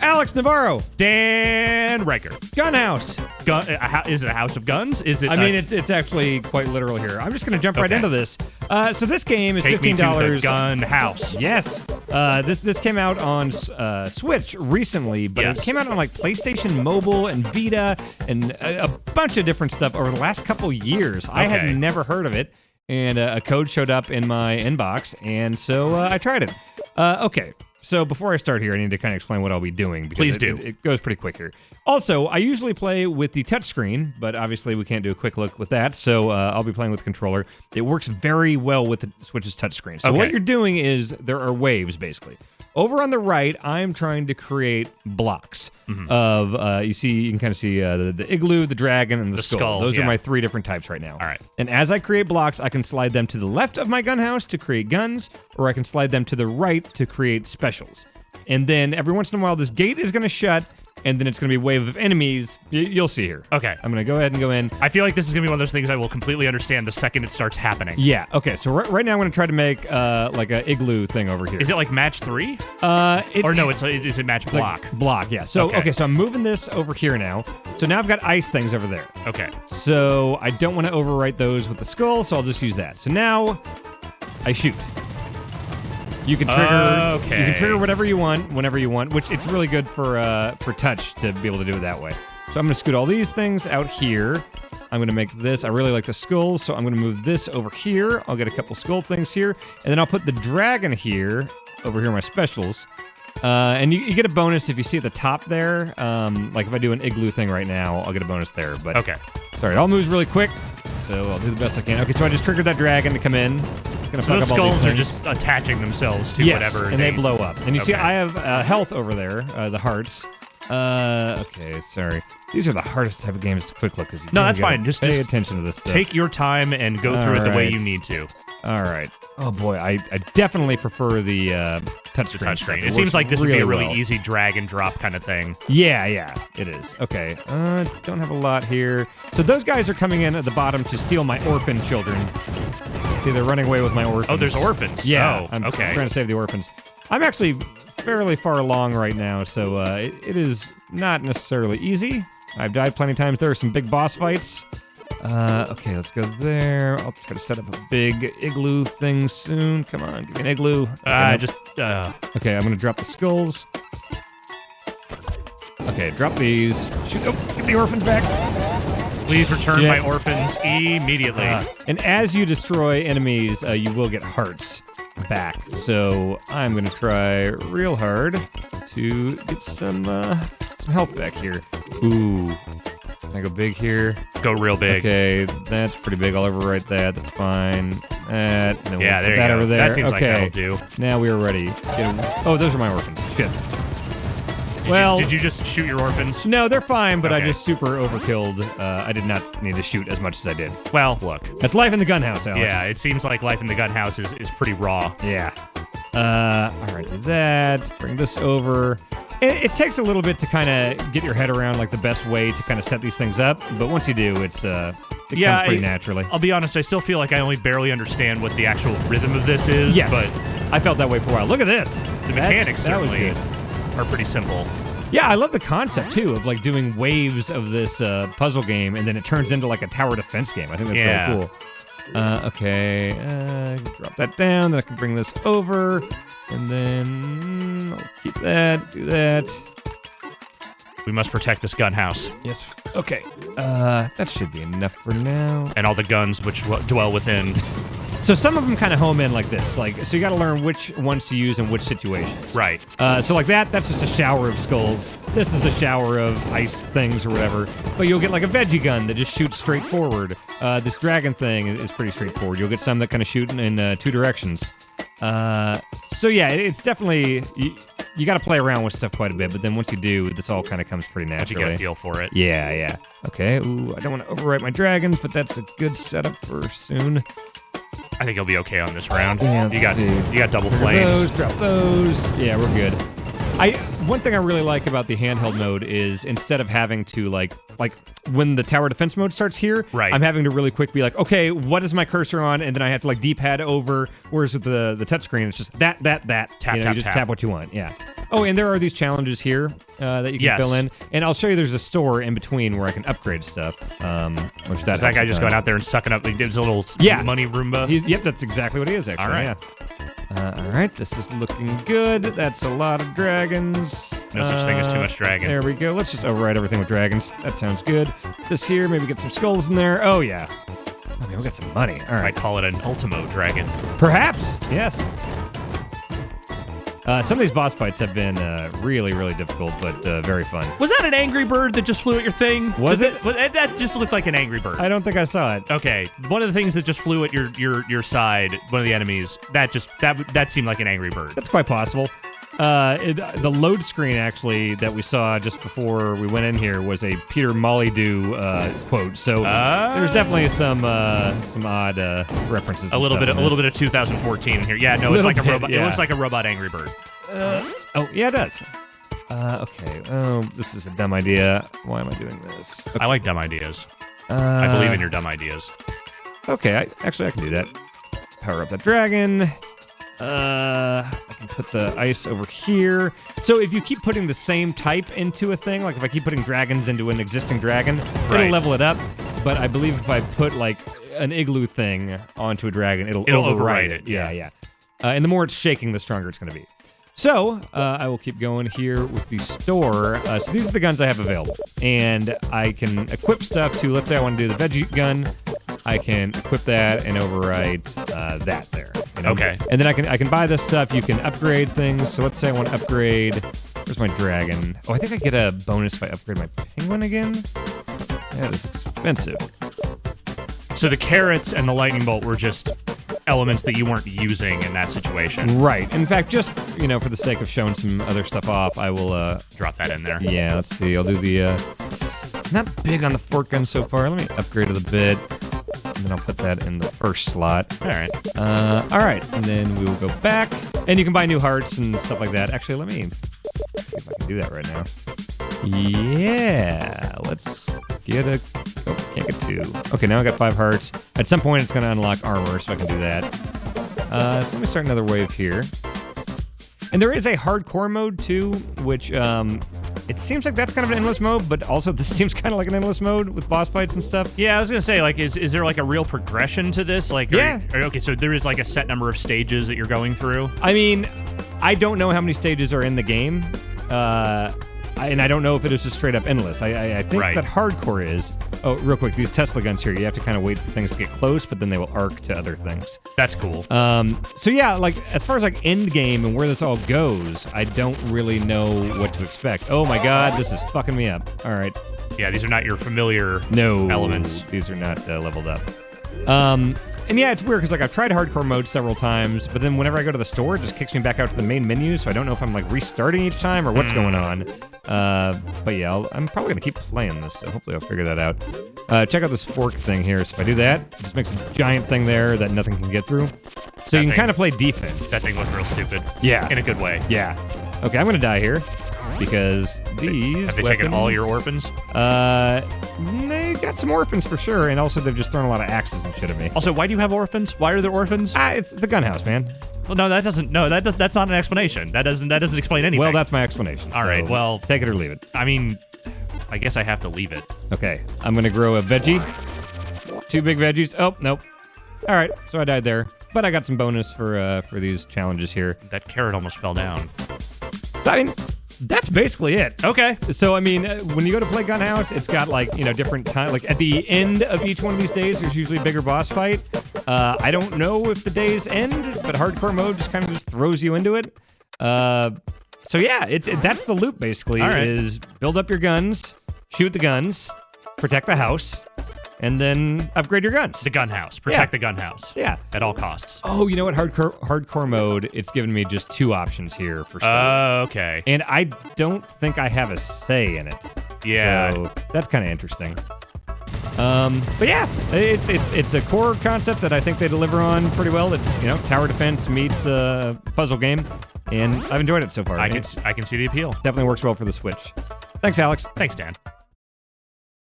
Alex Navarro. Dan Riker. Gunhouse. Is it a house of guns? Is it? I mean, it's actually quite literal here. I'm just going to jump right into this. So this game is $15. Take me to the Gunhouse. Yes. This came out on Switch recently, but it came out on like PlayStation Mobile and Vita and a bunch of different stuff over the last couple years. I had never heard of it, and a code showed up in my inbox, and so I tried it. Okay. So before I start here, I need to kind of explain what I'll be doing. Because Please do. It goes pretty quick here. Also, I usually play with the touchscreen, but obviously we can't do a quick look with that, so I'll be playing with the controller. It works very well with the Switch's touchscreen. So what you're doing is there are waves, basically. Over on the right, I'm trying to create blocks of, you can kind of see the igloo, the dragon, and the skull. Those are my 3 different types right now. All right. And as I create blocks, I can slide them to the left of my gunhouse to create guns, or I can slide them to the right to create specials. And then every once in a while, this gate is going to shut, and then it's going to be a wave of enemies. You'll see here. Okay. I'm going to go ahead and go in. I feel like this is going to be one of those things I will completely understand the second it starts happening. Yeah, okay. So right now I'm going to try to make like a igloo thing over here. Is it like match 3? Or no, is it match block? Like block, yeah. So, okay, so I'm moving this over here now. So now I've got ice things over there. Okay. So I don't want to overwrite those with the skull, so I'll just use that. So now I shoot. You can trigger. You can trigger whatever you want, whenever you want. Which it's really good for touch to be able to do it that way. So I'm gonna scoot all these things out here. I'm gonna make this. I really like the skulls, so I'm gonna move this over here. I'll get a couple skull things here, and then I'll put the dragon here, over here, my specials. And you get a bonus if you see at the top there. Like if I do an igloo thing right now, I'll get a bonus there. But sorry, it all moves really quick, so I'll do the best I can. Okay, so I just triggered that dragon to come in. So those skulls are just attaching themselves to whatever. And they blow up. And you see I have health over there, the hearts. Okay, sorry. These are the hardest type of games to quick look. No, that's fine. Just pay attention to this stuff. Take your time and go through it the way you need to. All right. Oh, boy. I definitely prefer the touchscreen. It seems like this would be a really easy drag and drop kind of thing. Yeah, it is. Okay. Don't have a lot here. So those guys are coming in at the bottom to steal my orphan children. See, they're running away with my orphans. Oh, there's orphans. Yeah. I'm trying to save the orphans. I'm actually fairly far along right now, so it is not necessarily easy. I've died plenty of times. There are some big boss fights. Okay, let's go there. I'll try to set up a big igloo thing soon. Come on, give me an igloo. Okay, I'm going to drop the skulls. Okay, drop these. Shoot, get the orphans back. Please return my orphans immediately. And as you destroy enemies, you will get hearts back. So I'm going to try real hard to get some health back here. Ooh. Can I go big here? Go real big. Okay, that's pretty big. I'll overwrite that. That's fine. There you go. Over there. That seems like that'll do. Now we are ready. Oh, those are my orphans. Shit. Did you just shoot your orphans? No, they're fine, but I just super overkilled. I did not need to shoot as much as I did. Well, look. That's life in the gunhouse, Alex. Yeah, it seems like life in the gunhouse is pretty raw. Yeah. All right, do that. Bring this over. It takes a little bit to kind of get your head around like the best way to kind of set these things up, but once you do, it comes pretty naturally. I'll be honest, I still feel like I only barely understand what the actual rhythm of this is. Yes, but I felt that way for a while. Look at this. The mechanics that was certainly good. Are pretty simple. Yeah, I love the concept too of like doing waves of this puzzle game, and then it turns into like a tower defense game. I think that's really cool. Okay, drop that down. Then I can bring this over. And then I'll keep that, do that. We must protect this gunhouse. Yes. Okay. That should be enough for now. And all the guns which dwell within. So some of them kind of home in like this. So you got to learn which ones to use in which situations. Right. So like that's just a shower of skulls. This is a shower of ice things or whatever. But you'll get like a veggie gun that just shoots straight forward. This dragon thing is pretty straightforward. You'll get some that kind of shoot in 2 directions. So yeah, it's definitely, you got to play around with stuff quite a bit, but then once you do, this all kind of comes pretty naturally. You get a feel for it. Yeah. Okay, ooh, I don't want to overwrite my dragons, but that's a good setup for soon. I think you'll be okay on this round. Yeah, you got double flames. Drop those. Yeah, we're good. One thing I really like about the handheld mode is instead of having to like when the tower defense mode starts here, right. I'm having to really quick be like, okay, what is my cursor on? And then I have to like D-pad over. Whereas with the touchscreen, it's just that. Tap, you tap, just tap. tap what you want. Yeah. Oh, and there are these challenges here that you can fill in. And I'll show you there's a store in between where I can upgrade stuff. Which is that guy just going out there and sucking up? He gives a little money Roomba? Yep, that's exactly what he is, actually. All right. Yeah. All right, this is looking good. That's a lot of dragons. No such thing as too much dragon. There we go. Let's just override everything with dragons. That sounds good. This here, maybe get some skulls in there. Oh, yeah. I mean, we got some money. All right. Might call it an Ultimo dragon. Perhaps, yes. Some of these boss fights have been really, really difficult, but very fun. Was that an angry bird that just flew at your thing? Was it? That just looked like an angry bird. I don't think I saw it. Okay, one of the things that just flew at your side, one of the enemies, that seemed like an angry bird. That's quite possible. The load screen, actually, that we saw just before we went in here was a Peter Molyneux quote. So there's definitely some odd references. A little bit of 2014 here. Yeah, no, it's like a robot. Yeah. It looks like a robot Angry Bird. Oh, yeah, it does. Okay. Oh, this is a dumb idea. Why am I doing this? Okay. I like dumb ideas. I believe in your dumb ideas. Okay, I can do that. Power up that dragon. I can put the ice over here. So if you keep putting the same type into a thing, like if I keep putting dragons into an existing dragon, it'll level it up. But I believe if I put like an igloo thing onto a dragon, it'll override it. Yeah. And the more it's shaking, the stronger it's going to be. So I will keep going here with the store. So these are the guns I have available. And I can equip stuff to, let's say I want to do the veggie gun. I can equip that and override that there. You know? Okay. And then I can buy this stuff. You can upgrade things. So let's say I want to upgrade. Where's my dragon? Oh, I think I get a bonus if I upgrade my penguin again. That is expensive. So the carrots and the lightning bolt were just elements that you weren't using in that situation. Right. In fact, just, for the sake of showing some other stuff off, I will drop that in there. Yeah, let's see. I'll do the not big on the fork gun so far. Let me upgrade it a bit. And then I'll put that in the first slot. All right. All right. And then we will go back. And you can buy new hearts and stuff like that. Actually, let me see if I can do that right now. Yeah. Let's get a... Oh, can't get 2. Okay, now I got 5 hearts. At some point, it's going to unlock armor, so I can do that. So let me start another wave here. And there is a hardcore mode, too, which... it seems like that's kind of an endless mode, but also this seems kind of like an endless mode with boss fights and stuff. Yeah, I was going to say, like, is there like a real progression to this? Like, yeah. Okay, so there is like a set number of stages that you're going through? I mean, I don't know how many stages are in the game, and I don't know if it is just straight up endless. I think that hardcore is. Oh, real quick, these Tesla guns here, you have to kind of wait for things to get close, but then they will arc to other things. That's cool. So yeah, like as far as like end game and where this all goes, I don't really know what to expect. Oh my God, this is fucking me up. All right. Yeah, these are not your familiar elements. These are not leveled up. And yeah, it's weird because like I've tried hardcore mode several times, but then whenever I go to the store, it just kicks me back out to the main menu, so I don't know if I'm like restarting each time or what's going on. But yeah, I'm probably gonna keep playing this, so hopefully I'll figure that out. Check out this fork thing here. So if I do that, it just makes a giant thing there that nothing can get through. So you can kind of play defense. That thing looked real stupid. Yeah. In a good way. Yeah. Okay, I'm gonna die here. Because these Have they taken all your orphans? They got some orphans for sure, and also they've just thrown a lot of axes and shit at me. Also, why do you have orphans? Why are there orphans? It's the Gunhouse, man. Well, no, that doesn't. No, that's not an explanation. That doesn't explain anything. Well, that's my explanation. All right. Well, take it or leave it. I mean, I guess I have to leave it. Okay, I'm gonna grow a veggie. 2 big veggies. Oh, nope. All right, so I died there, but I got some bonus for these challenges here. That carrot almost fell down. I mean, that's basically it. Okay. So, I mean, when you go to play Gunhouse, it's got, like, different time. Like, at the end of each one of these days, there's usually a bigger boss fight. I don't know if the days end, but hardcore mode just kind of just throws you into it. So, yeah, that's the loop, basically, is build up your guns, shoot the guns, protect the house, and then upgrade your guns. The gun house. Protect the gun house. Yeah. At all costs. Oh, you know what? Hardcore mode, it's given me just 2 options here for stuff. Oh, okay. And I don't think I have a say in it. Yeah. So that's kind of interesting. But yeah, it's a core concept that I think they deliver on pretty well. It's, tower defense meets puzzle game, and I've enjoyed it so far. I can see the appeal. Definitely works well for the Switch. Thanks, Alex. Thanks, Dan.